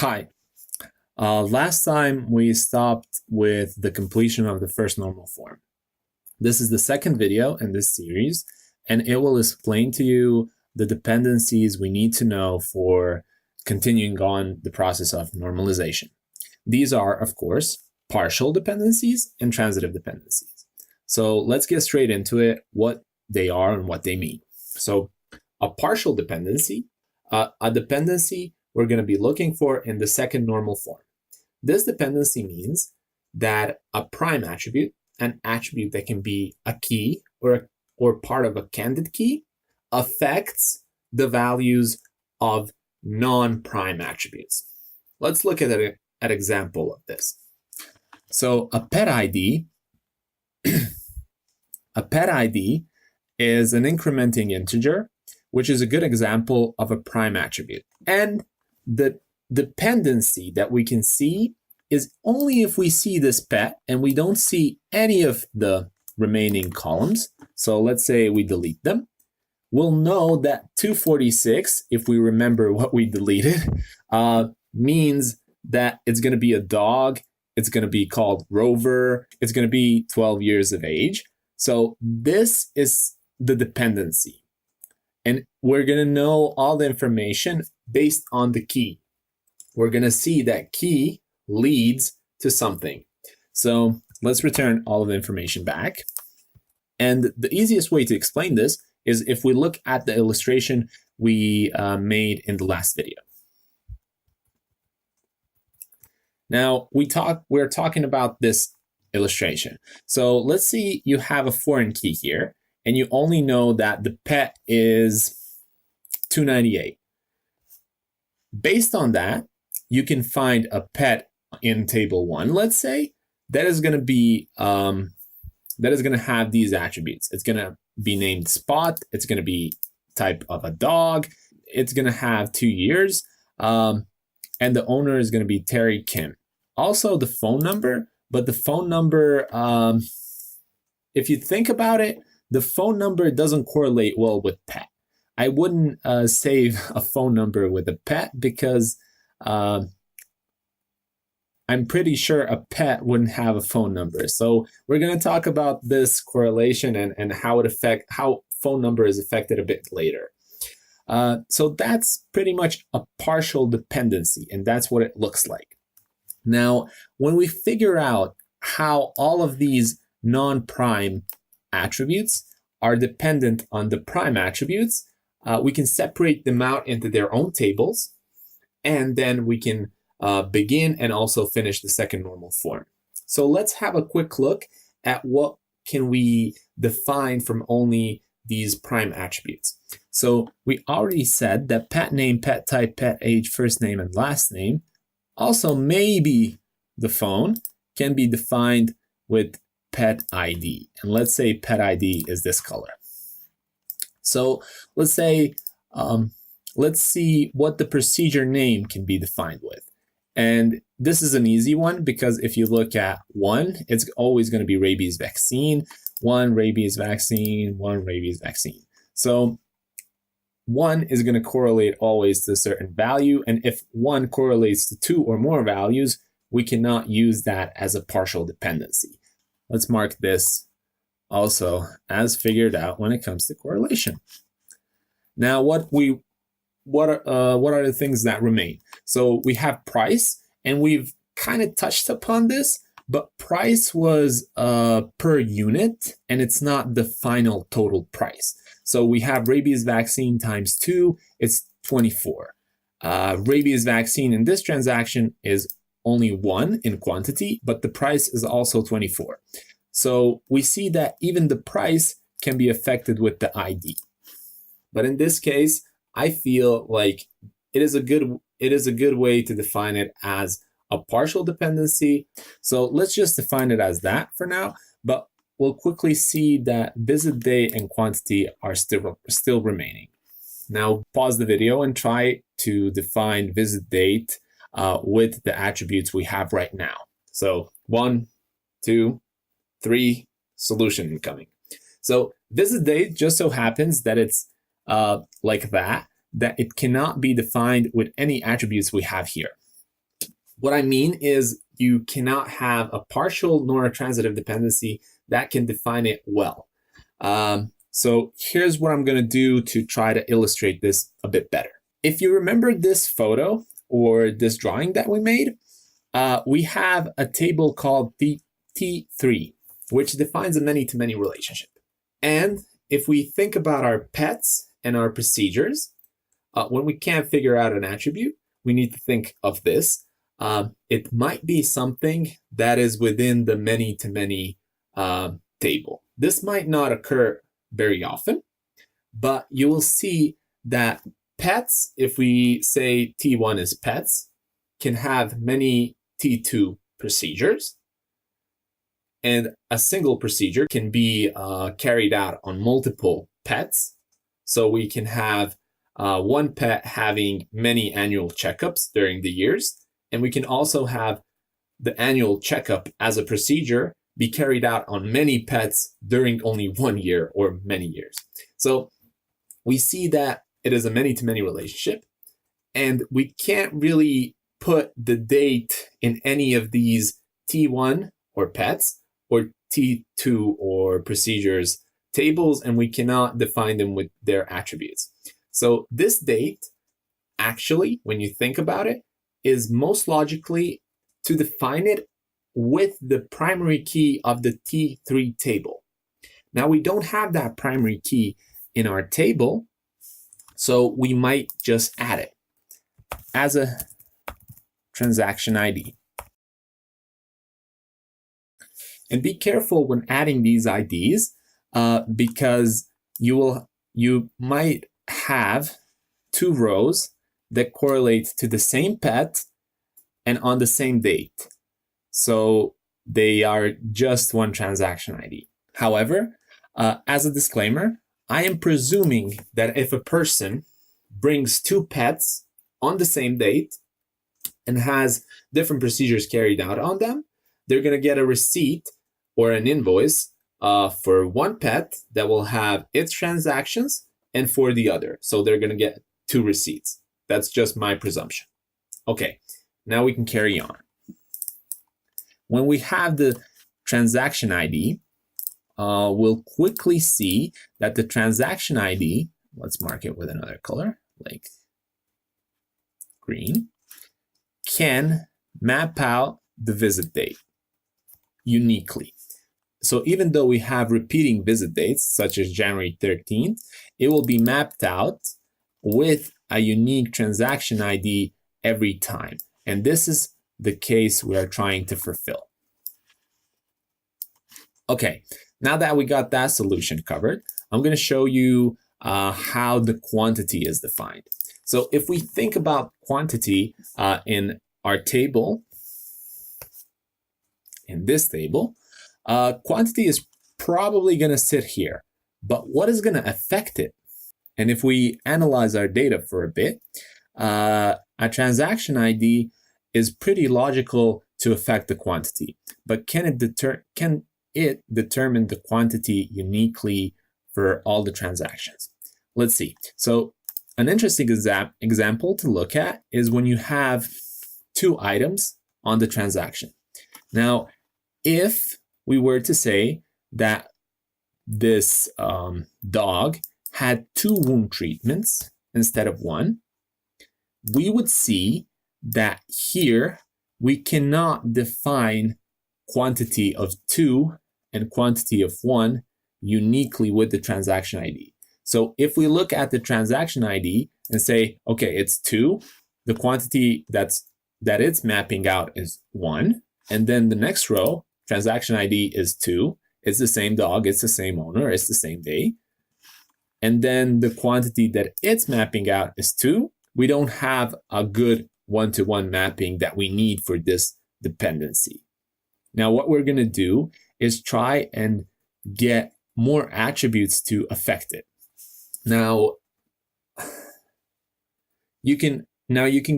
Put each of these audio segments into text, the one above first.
Hi. Last time we stopped with the completion of the first normal form. This is the second video in this series, and it will explain to you the dependencies we need to know for continuing on the process of normalization. These are, of course, partial dependencies and transitive dependencies. So let's get straight into it, what they are and what they mean. So a partial dependency, a dependency we're going to be looking for in the second normal form. This dependency means that a prime attribute, an attribute that can be a key or part of a candidate key, affects the values of non-prime attributes. Let's look at an example of this. So a pet ID, a pet ID is an incrementing integer, which is a good example of a prime attribute. And the dependency that we can see is only if we see this pet and we don't see any of the remaining columns. So let's say we delete them. We'll know that 246, if we remember what we deleted, means that it's going to be a dog. It's going to be called Rover. It's going to be 12 years of age. So this is the dependency. And we're going to know all the information based on the key. We're going to see that key leads to something. So let's return all of the information back. And the easiest way to explain this is if we look at the illustration we made in the last video. Now we're talking about this illustration. So let's see you have a foreign key here, and you only know that the pet is 298. Based on that, you can find a pet in table 1, let's say, that is going to be have these attributes. It's going to be named Spot. It's going to be type of a dog. It's going to have 2 years, and the owner is going to be Terry Kim. Also the phone number, but the phone number, if you think about it, the phone number doesn't correlate well with pet. I wouldn't save a phone number with a pet because I'm pretty sure a pet wouldn't have a phone number. So we're going to talk about this correlation and how phone number is affected a bit later. So that's pretty much a partial dependency, and that's what it looks like. Now, when we figure out how all of these non-prime attributes are dependent on the prime attributes, we can separate them out into their own tables, and then we can begin and also finish the second normal form. So let's have a quick look at what can we define from only these prime attributes. So we already said that pet name, pet type, pet age, first name, and last name, also maybe the phone, can be defined with pet ID. And let's say pet ID is this color. So let's say, let's see what the procedure name can be defined with. And this is an easy one because if you look at 1, it's always going to be rabies vaccine, 1 rabies vaccine, 1 rabies vaccine. So 1 is going to correlate always to a certain value. And if 1 correlates to 2 or more values, we cannot use that as a partial dependency. Let's mark this also as figured out when it comes to correlation. Now, what are the things that remain? So we have price, and we've kind of touched upon this, but price was per unit, and it's not the final total price. So we have rabies vaccine times 2, it's 24. Rabies vaccine in this transaction is only 1 in quantity, but the price is also 24. So we see that even the price can be affected with the ID. But in this case, I feel like it is a good way to define it as a partial dependency. So let's just define it as that for now, but we'll quickly see that visit date and quantity are still remaining. Now pause the video and try to define visit date with the attributes we have right now. So 1, 2, 3, solution incoming. So visit date just so happens that it's like that it cannot be defined with any attributes we have here. What I mean is you cannot have a partial nor a transitive dependency that can define it well. So here's what I'm going to do to try to illustrate this a bit better. If you remember this photo or this drawing that we made, we have a table called T3, which defines a many-to-many relationship. And if we think about our pets and our procedures, when we can't figure out an attribute, we need to think of this. It might be something that is within the many-to-many table. This might not occur very often, but you will see that pets, if we say T1 is pets, can have many T2 procedures. And a single procedure can be carried out on multiple pets. So we can have one pet having many annual checkups during the years. And we can also have the annual checkup as a procedure be carried out on many pets during only 1 year or many years. So we see that it is a many-to-many relationship, and we can't really put the date in any of these T1 or pets or T2 or procedures tables, and we cannot define them with their attributes. So this date, actually, when you think about it, is most logically to define it with the primary key of the T3 table. Now, we don't have that primary key in our table, so we might just add it as a transaction ID. And be careful when adding these IDs because you might have two rows that correlate to the same pet and on the same date. So they are just one transaction ID. However, as a disclaimer, I am presuming that if a person brings two pets on the same date and has different procedures carried out on them, they're going to get a receipt or an invoice for one pet that will have its transactions and for the other. So they're going to get two receipts. That's just my presumption. Okay, now we can carry on. When we have the transaction ID, we'll quickly see that the transaction ID, let's mark it with another color, like green, can map out the visit date uniquely. So even though we have repeating visit dates, such as January 13th, it will be mapped out with a unique transaction ID every time. And this is the case we are trying to fulfill. Okay, now that we got that solution covered, I'm going to show you how the quantity is defined. So if we think about quantity in our table, in this table, quantity is probably going to sit here. But what is going to affect it? And if we analyze our data for a bit, a transaction ID is pretty logical to affect the quantity. But can it determine the quantity uniquely for all the transactions? Let's see. So an interesting example to look at is when you have two items on the transaction. Now, if we were to say that this dog had two wound treatments instead of one, we would see that here we cannot define quantity of two and quantity of one uniquely with the transaction ID. So if we look at the transaction ID and say, okay, it's two, the quantity that it's mapping out is one, and then the next row, transaction ID is two, it's the same dog, it's the same owner, it's the same day, and then the quantity that it's mapping out is two, we don't have a good one-to-one mapping that we need for this dependency. Now, what we're going to do is try and get more attributes to affect it. Now you can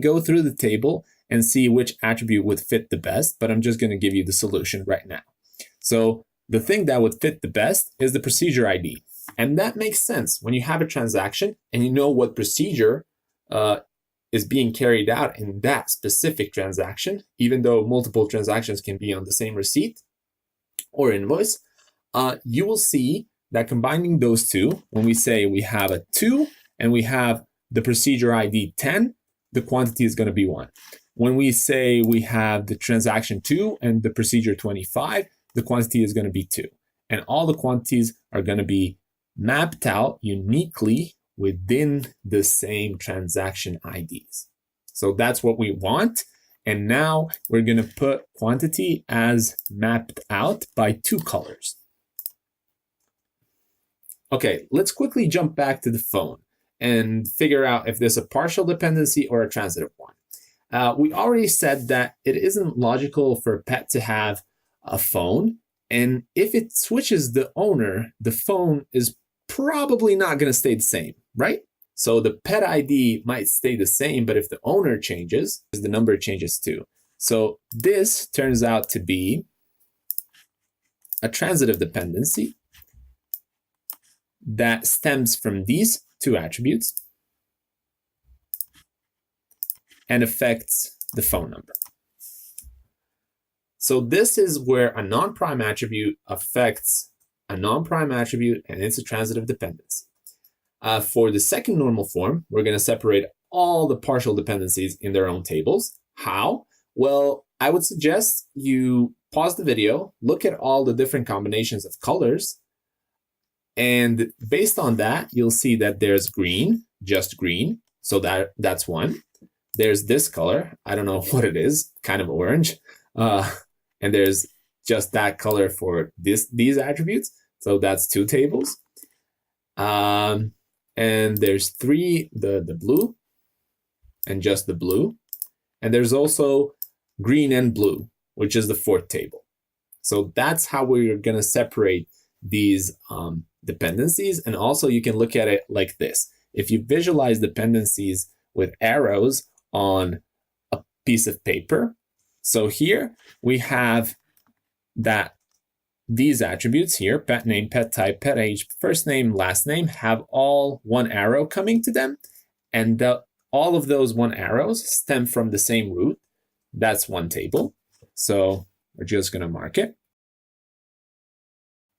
go through the table and see which attribute would fit the best, but I'm just going to give you the solution right now. So the thing that would fit the best is the procedure ID. And that makes sense when you have a transaction and you know what procedure is being carried out in that specific transaction, even though multiple transactions can be on the same receipt or invoice, you will see that combining those two, when we say we have a 2 and we have the procedure ID 10, the quantity is going to be 1. When we say we have the transaction 2 and the procedure 25, the quantity is going to be 2. And all the quantities are going to be mapped out uniquely within the same transaction IDs. So that's what we want. And now we're going to put quantity as mapped out by 2 colors. Okay, let's quickly jump back to the phone and figure out if there's a partial dependency or a transitive one. We already said that it isn't logical for a pet to have a phone. And if it switches the owner, the phone is probably not going to stay the same, right? So the pet ID might stay the same, but if the owner changes, the number changes too. So this turns out to be a transitive dependency that stems from these 2 attributes and affects the phone number. So this is where a non-prime attribute affects a non-prime attribute, and it's a transitive dependency. For the second normal form, we're going to separate all the partial dependencies in their own tables. How? Well, I would suggest you pause the video, look at all the different combinations of colors, and based on that, you'll see that there's green, just green, so that's one. There's this color, I don't know what it is, kind of orange, and there's just that color for these attributes, so that's 2 tables. And there's 3, the blue, and just the blue, and there's also green and blue, which is the 4th table. So that's how we're going to separate these dependencies. And also you can look at it like this. If you visualize dependencies with arrows on a piece of paper, so here we have that these attributes here, pet name, pet type, pet age, first name, last name, have all 1 arrow coming to them. And all of those 1 arrows stem from the same root. That's 1 table. So we're just going to mark it.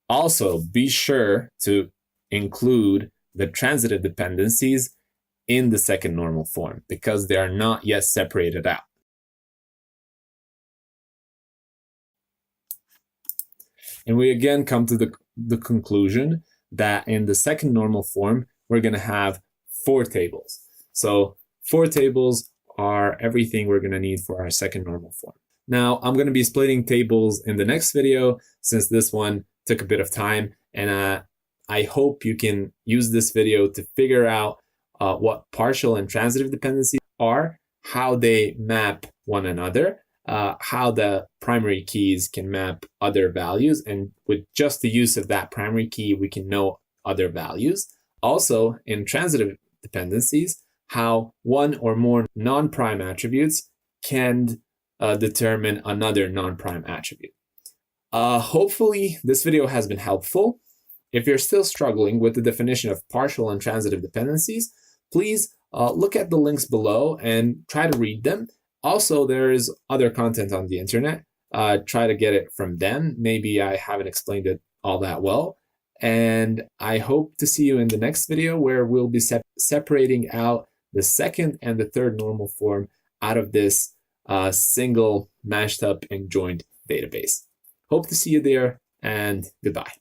Also, be sure to include the transitive dependencies in the second normal form because they are not yet separated out. And we again come to the conclusion that in the second normal form, we're going to have 4 tables. So 4 tables are everything we're going to need for our second normal form. Now, I'm going to be splitting tables in the next video since this one took a bit of time. And I hope you can use this video to figure out what partial and transitive dependencies are, how they map one another, how the primary keys can map other values, and with just the use of that primary key, we can know other values. Also, in transitive dependencies, how 1 or more non-prime attributes can determine another non-prime attribute. Hopefully, this video has been helpful. If you're still struggling with the definition of partial and transitive dependencies, please look at the links below and try to read them. Also, there is other content on the internet. Try to get it from them. Maybe I haven't explained it all that well. And I hope to see you in the next video where we'll be separating out the second and the third normal form out of this single mashed up and joined database. Hope to see you there, and goodbye.